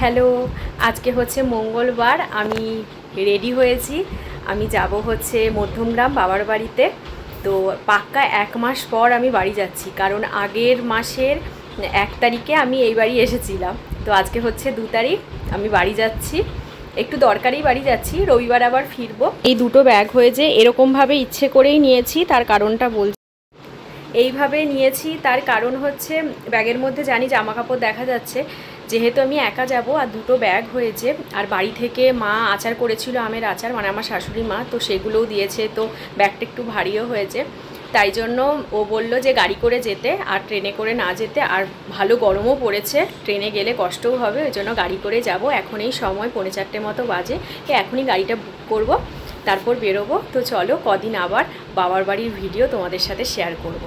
Hello, আজকে হচ্ছে মঙ্গলবার। আমি রেডি হয়েছি। আমি যাব হচ্ছে মধ্যমগ্রাম বাবার বাড়িতে। তো পাক্কা 1 মাস পর আমি বাড়ি যাচ্ছি, কারণ আগের মাসের 1 তারিখে আমি এই বাড়ি এসেছিলাম। তো আজকে হচ্ছে 2 তারিখ, আমি বাড়ি যাচ্ছি। একটু দরকারেই বাড়ি যাচ্ছি, রবিবার আবার ফিরবো। এই দুটো ব্যাগ হয়েছে, এরকমভাবে ইচ্ছে করেই নিয়েছি, তার কারণটা বলছি। এইভাবে নিয়েছি তার কারণ হচ্ছে ব্যাগের মধ্যে জানি জামা কাপড় দেখা যাচ্ছে, যেহেতু আমি একা যাব আর দুটো ব্যাগ হয়েছে। আর বাড়ি থেকে মা আচার করেছিল, আমের আচার, মানে আমার শাশুড়ি মা, তো সেগুলোও দিয়েছে। তো ব্যাগটা একটু ভারীও হয়েছে, তাই জন্য ও বলল যে গাড়ি করে যেতে আর ট্রেনে করে না যেতে। আর ভালো গরমও পড়েছে, ট্রেনে গেলে কষ্টও হবে, ওই জন্য গাড়ি করে যাব। এখন এই সময় 4:45 মতো বাজে, এখনই গাড়িটা বুক করব, তারপর বেরোবো। তো চলো, কদিন আবার বাবার বাড়ির ভিডিও তোমাদের সাথে শেয়ার করব।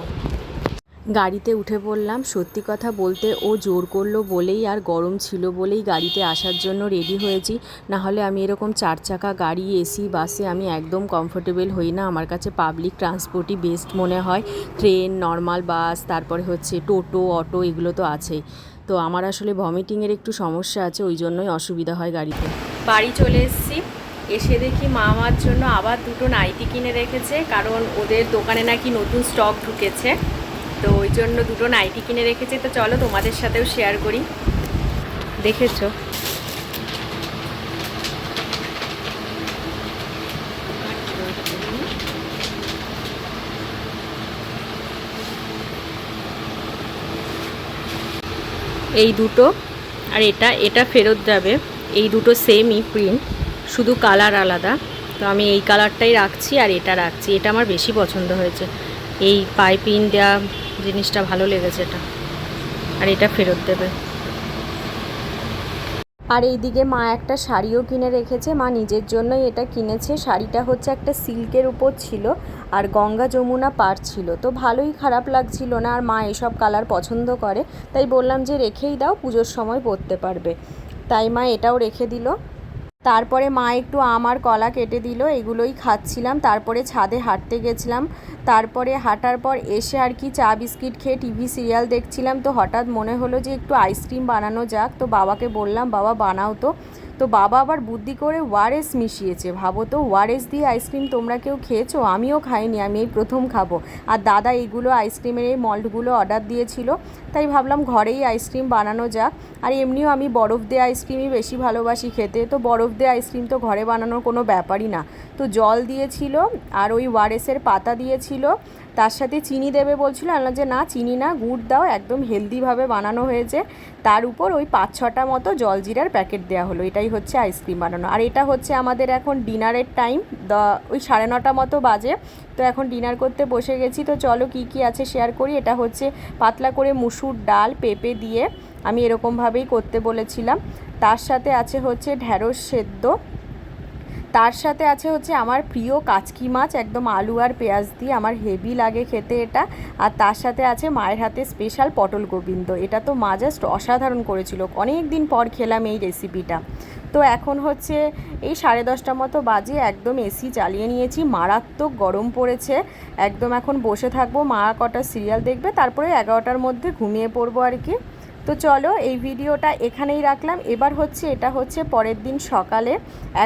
গাড়িতে উঠে পড়লাম। সত্যি কথা বলতে ও জোর করলো বলেই আর গরম ছিল বলেই গাড়িতে আসার জন্য রেডি হয়েছি। নাহলে আমি এরকম 4 চাকা গাড়ি, এসি, বাসে আমি একদম কমফোর্টেবল হই না। আমার কাছে পাবলিক ট্রান্সপোর্টই বেস্ট মনে হয়। ট্রেন, নর্মাল বাস, তারপরে হচ্ছে টোটো, অটো, এগুলো তো আছেই। তো আমার আসলে ভমিটিংয়ের একটু সমস্যা আছে, ওই জন্যই অসুবিধা হয় গাড়িতে। বাড়ি চলে এসেছি, এসে দেখি মা আমার জন্য আবার দুটো নাইটি কিনে রেখেছে, কারণ ওদের দোকানে নাকি নতুন স্টক ঢুকেছে। তো ওই জন্য দুটো নাইটি কিনে রেখেছি। তো চলো তোমাদের সাথেও শেয়ার করি। দেখেছো, এই দুটো আর এটা এটা ফেরত যাবে। এই দুটো সেমই প্রিন্ট, শুধু কালার আলাদা। তো আমি এই কালারটাই রাখছি আর এটা রাখছি। এটা আমার বেশি পছন্দ হয়েছে, এই পাইপিং দেওয়া জিনিসটা ভালো লেগেছে এটা। আর এটা ফেরত দেবে। আর এইদিকে মা একটা শাড়িও কিনে রেখেছে, মা নিজের জন্যই এটা কিনেছে। শাড়িটা হচ্ছে একটা সিল্কের উপর ছিল, আর গঙ্গা যমুনা পাড় ছিল। তো ভালোই, খারাপ লাগছিল না। আর মা এসব কালার পছন্দ করে, তাই বললাম যে রেখেই দাও, পুজোর সময় পরতে পারবে। তাই মা এটাও রেখে দিল। তারপরে মা একটু আম আর কলা কেটে দিল, এগুলোই খাচ্ছিলাম। তারপরে ছাদে হাঁটতে গেছিলাম। তারপরে হাঁটার পর এসে আর কি চা বিস্কিট খেয়ে টিভি সিরিয়াল দেখছিলাম। তো হঠাৎ মনে হলো যে একটু আইসক্রিম বানানো যাক। তো বাবাকে বললাম, বাবা বানাও তো। তো বাবা আবার বুদ্ধি করে ওয়ারেস মিশিয়েছে। ভাবো তো, ওয়ারেস দিয়ে আইসক্রিম তোমরা কেউ খেয়েছো? আমিও খাইনি, আমি এই প্রথম খাবো। আর দাদা এইগুলো আইসক্রিমের এই মল্টগুলো অর্ডার দিয়েছিল, তাই ভাবলাম ঘরেই আইসক্রিম বানানো যাক। আর এমনিও আমি বরফ দেওয়া আইসক্রিমই বেশি ভালোবাসি খেতে। তো বরফ দেওয়া আইসক্রিম তো ঘরে বানানোর কোনো ব্যাপারই না। তো জল দিয়েছিল আর ওই ওয়ারেসের পাতা দিয়েছিল, তার সাথে চিনি দেবে বলছিল। আনলাম যে না, চিনি না, গুড় দাও, একদম হেলদিভাবে বানানো হয়েছে। তার উপর ওই 5-6টা মতো জলজিরার প্যাকেট দেওয়া হলো। এটাই হচ্ছে আইসক্রিম বানানো। আর এটা হচ্ছে আমাদের এখন ডিনারের টাইম, ওই 9:30 মতো বাজে। তো এখন ডিনার করতে বসে গেছি। তো চলো কী কী আছে শেয়ার করি। এটা হচ্ছে পাতলা করে মুসুর ডাল পেঁপে দিয়ে, আমি এরকমভাবেই করতে বলেছিলাম। তার সাথে আছে হচ্ছে ঢ্যাঁড়স সেদ্ধ। তার সাথে আছে হচ্ছে আমার প্রিয় কাচকি মাছ, একদম আলু আর পেঁয়াজ দিয়ে, আমার হেভি লাগে খেতে এটা। আর তার সাথে আছে মায়ের হাতে স্পেশাল পটল গোবিন্দ। এটা তো মা জাস্ট অসাধারণ করেছিল, অনেক দিন পর খেলাম এই রেসিপিটা। তো এখন হচ্ছে এই 10:30 মতো বাজে, একদম এসি চালিয়ে নিয়েছি, মারাত্মক গরম পড়েছে। একদম এখন বসে থাকবো, মা কটা সিরিয়াল দেখবে, তারপরে 11টার মধ্যে ঘুমিয়ে পড়বো আর কি। তো চলো এই ভিডিওটা এখানেই রাখলাম। এবার হচ্ছে এটা হচ্ছে পরের দিন সকালে।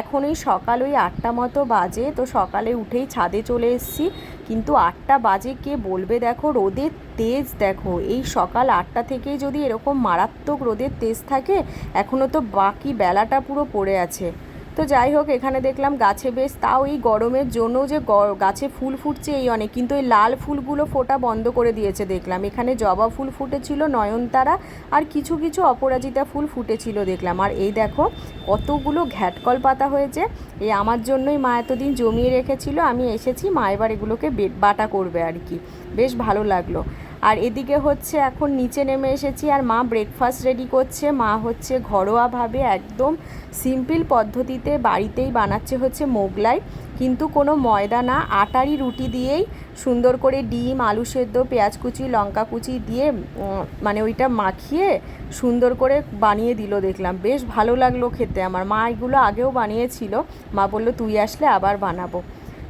এখন ওই সকাল ওই 8টা মতো বাজে। তো সকালে উঠেই ছাদে চলে এসেছি, কিন্তু 8টা বাজে কে বলবে। দেখো রোদের তেজ, দেখো এই সকাল 8টা থেকেই যদি এরকম মারাত্মক রোদের তেজ থাকে, এখনও তো বাকি বেলাটা পুরো পড়ে আছে। তো যাই হোক, এখানে দেখলাম গাছে বেশ, তাও এই গরমের জন্য যে গাছে ফুল ফুটছে এই অনেক, কিন্তু এই লাল ফুলগুলো ফোটা বন্ধ করে দিয়েছে দেখলাম। এখানে জবা ফুল ফুটেছিল, নয়নতারা, আর কিছু কিছু অপরাজিতা ফুল ফুটেছিল দেখলাম। আর এই দেখো কতগুলো ঘ্যাটকল পাতা হয়েছে। এই আমার জন্যই মা এতদিন জমিয়ে রেখেছিল, আমি এসেছি, মা এবার এগুলোকে বাটা করবে আর কি। বেশ ভালো লাগলো। আর এদিকে হচ্ছে এখন নিচে নেমে এসেছি, আর মা ব্রেকফাস্ট রেডি করছে। মা হচ্ছে ঘরোয়াভাবে একদম সিম্পল পদ্ধতিতে বাড়িতেই বানাচ্ছে হচ্ছে মোগলাই, কিন্তু কোনো ময়দা না, আটারই রুটি দিয়েই সুন্দর করে ডিম, আলু সেদ্ধ, পেঁয়াজ কুচি, লঙ্কা কুচি দিয়ে মানে ওইটা মাখিয়ে সুন্দর করে বানিয়ে দিল দেখলাম। বেশ ভালো লাগলো খেতে আমার। মা এগুলো আগেও বানিয়েছিল, মা বলল তুই আসলে আবার বানাবো।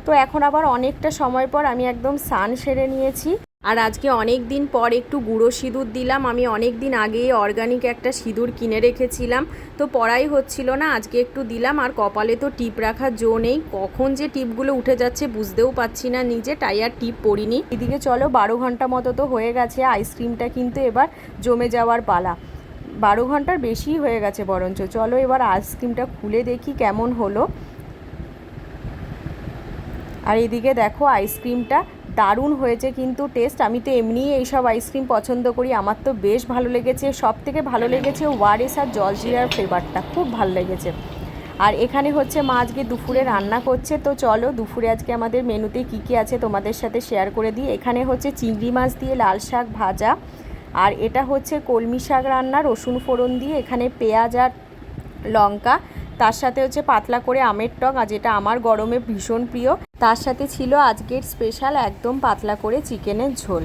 তো এখন আবার অনেকটা সময় পর আমি একদম স্নান সেরে নিয়েছি। আর আজকে অনেক দিন পর একটু গুঁড়ো সিঁদুর দিলাম। আমি অনেক দিন আগেই অর্গানিক একটা সিঁদুর কিনে রেখেছিলাম, তো পড়াই হচ্ছিল না, আজকে একটু দিলাম। আর কপালে তো টিপ রাখার জো নেই, কখন যে টিপগুলো উঠে যাচ্ছে বুঝতেও পারছি না নিজে, তাই আর টিপ পরিনি। এদিকে চলো 12 ঘন্টা মতো তো হয়ে গেছে, আইসক্রিমটা কিন্তু এবার জমে যাওয়ার পালা। 12 ঘন্টার বেশিই হয়ে গেছে বরঞ্চ। চলো এবার আইসক্রিমটা খুলে দেখি কেমন হলো। আর এদিকে দেখো আইসক্রিমটা দারুণ হয়েছে কিন্তু টেস্ট। আমি তো এমনিই এইসব আইসক্রিম পছন্দ করি, আমার তো বেশ ভালো লেগেছে। সব থেকে ভালো লেগেছে ওয়ারেস আর জলজিরার ফ্লেভারটা, খুব ভালো লেগেছে। আর এখানে হচ্ছে মা আজকে দুপুরে রান্না করছে, তো চলো দুপুরে আজকে আমাদের মেনুতে কী কী আছে তোমাদের সাথে শেয়ার করে দিই। এখানে হচ্ছে চিংড়ি মাছ দিয়ে লাল শাক ভাজা, আর এটা হচ্ছে কলমি শাক রান্না রসুন ফোড়ন দিয়ে, এখানে পেঁয়াজ আর লঙ্কা, তার সাথে হচ্ছে পাতলা করে আমের টক, আর যেটা আমার গরমে ভীষণ প্রিয়। তার সাথে ছিল আজকের স্পেশাল একদম পাতলা করে চিকেনের ঝোল।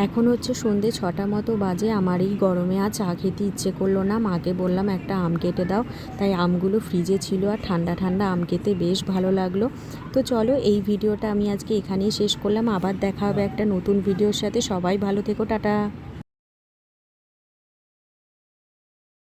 এখন হচ্ছে সন্ধে 6টা মতো বাজে। আমার এই গরমে আর চা খেতে ইচ্ছে করলো না। মাকে বললাম একটা আম কেটে দাও, তাই আমগুলো ফ্রিজে ছিল আর ঠান্ডা ঠান্ডা আম খেতে বেশ ভালো লাগলো। তো চলো এই ভিডিওটা আমি আজকে এখানেই শেষ করলাম, আবার দেখা হবে একটা নতুন ভিডিওর সাথে। সবাই ভালো থেকো, টাটা।